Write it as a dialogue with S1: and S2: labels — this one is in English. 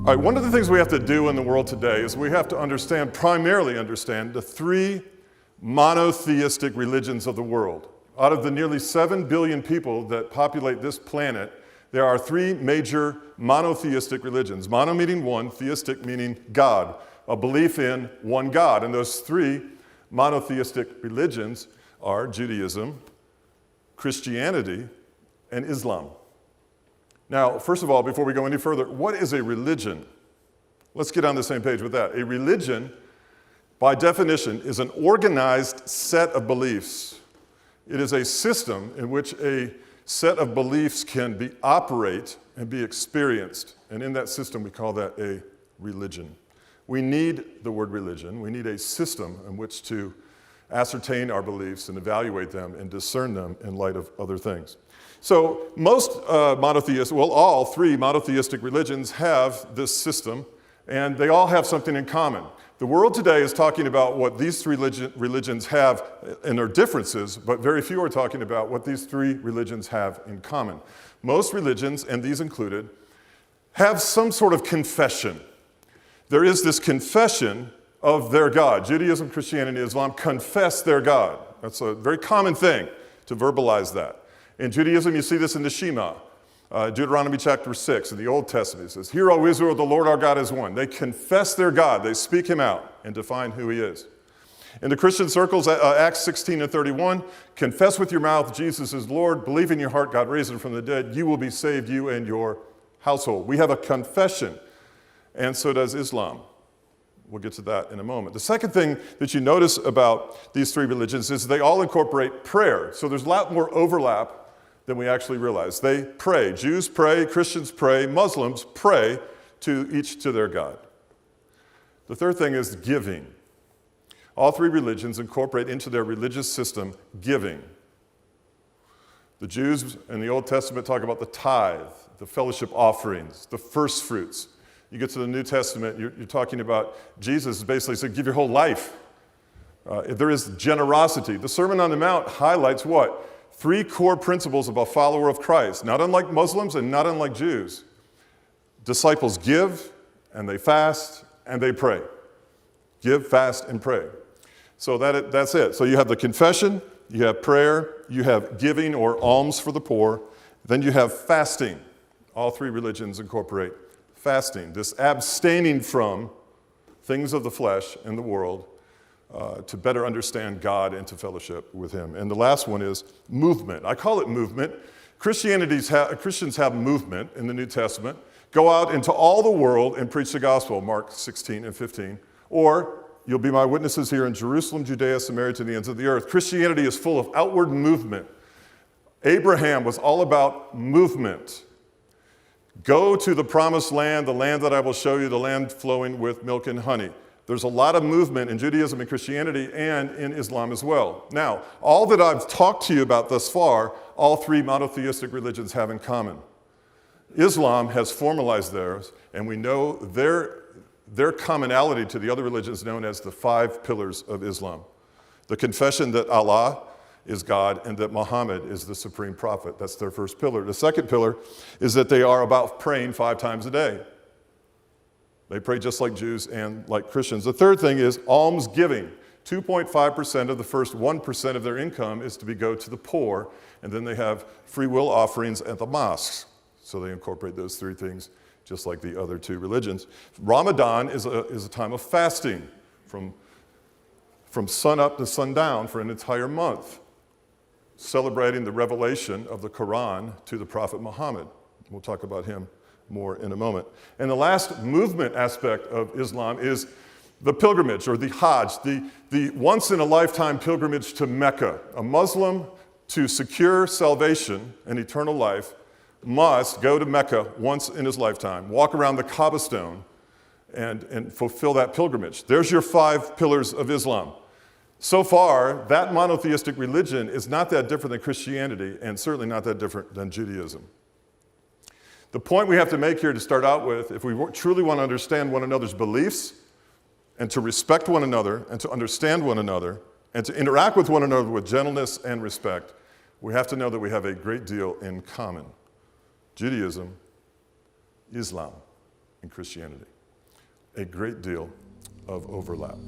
S1: All right, one of the things we have to do in the world today is we have to primarily understand the three monotheistic religions of the world. Out of the nearly 7 billion people that populate this planet, there are three major monotheistic religions. Mono meaning one, theistic meaning God, a belief in one God. And those three monotheistic religions are Judaism, Christianity, and Islam. Now, first of all, before we go any further, what is a religion? Let's get on the same page with that. A religion, by definition, is an organized set of beliefs. It is a system in which a set of beliefs can operate and be experienced. And in that system, we call that a religion. We need the word religion. We need a system in which to ascertain our beliefs and evaluate them and discern them in light of other things. So most all three monotheistic religions have this system, and they all have something in common. The world today is talking about what these three religions have and their differences, but very few are talking about what these three religions have in common. Most religions, and these included, have some sort of confession. There is this confession of their God. Judaism, Christianity, Islam confess their God. That's a very common thing to verbalize that. In Judaism, you see this in the Shema, Deuteronomy chapter 6, in the Old Testament. It says, "Hear, O Israel, the Lord our God is one." They confess their God. They speak him out and define who he is. In the Christian circles, Acts 16 and 31, confess with your mouth Jesus is Lord, believe in your heart God raised him from the dead, you will be saved, you and your household. We have a confession, and so does Islam. We'll get to that in a moment. The second thing that you notice about these three religions is they all incorporate prayer. So there's a lot more overlap than we actually realize. They pray. Jews pray, Christians pray, Muslims pray each to their God. The third thing is giving. All three religions incorporate into their religious system giving. The Jews in the Old Testament talk about the tithe, the fellowship offerings, the first fruits. You get to the New Testament, you're talking about Jesus basically said, give your whole life. There is generosity. The Sermon on the Mount highlights what? Three core principles of a follower of Christ, not unlike Muslims and not unlike Jews. Disciples give, and they fast, and they pray. Give, fast, and pray. So that's it. So you have the confession, you have prayer, you have giving or alms for the poor, then you have fasting. All three religions incorporate fasting, this abstaining from things of the flesh and the world to better understand God and to fellowship with him. And the last one is movement. I call it movement. Christians have movement in the New Testament. Go out into all the world and preach the gospel, Mark 16 and 15. Or you'll be my witnesses here in Jerusalem, Judea, Samaria, to the ends of the earth. Christianity is full of outward movement. Abraham was all about movement. Go to the promised land, the land that I will show you, the land flowing with milk and honey. There's a lot of movement in Judaism and Christianity and in Islam as well. Now, all that I've talked to you about thus far, all three monotheistic religions have in common. Islam has formalized theirs, and we know their commonality to the other religions known as the 5 pillars of Islam. The confession that Allah is God and that Muhammad is the supreme prophet. That's their first pillar. The second pillar is that they are about praying 5 times a day. They pray just like Jews and like Christians. The third thing is almsgiving. 2.5% of the first 1% of their income is to go to the poor, and then they have free will offerings at the mosques. So they incorporate those three things just like the other two religions. Ramadan is a time of fasting from sun up to sundown for an entire month, celebrating the revelation of the Quran to the Prophet Muhammad. We'll talk about him more in a moment. And the last movement aspect of Islam is the pilgrimage or the Hajj, the once-in-a-lifetime pilgrimage to Mecca. A Muslim, to secure salvation and eternal life, must go to Mecca once in his lifetime, walk around the Kaaba stone, and fulfill that pilgrimage. There's your 5 pillars of Islam. So far, that monotheistic religion is not that different than Christianity, and certainly not that different than Judaism. The point we have to make here to start out with, if we truly want to understand one another's beliefs, and to respect one another, and to understand one another, and to interact with one another with gentleness and respect, we have to know that we have a great deal in common. Judaism, Islam, and Christianity. A great deal of overlap.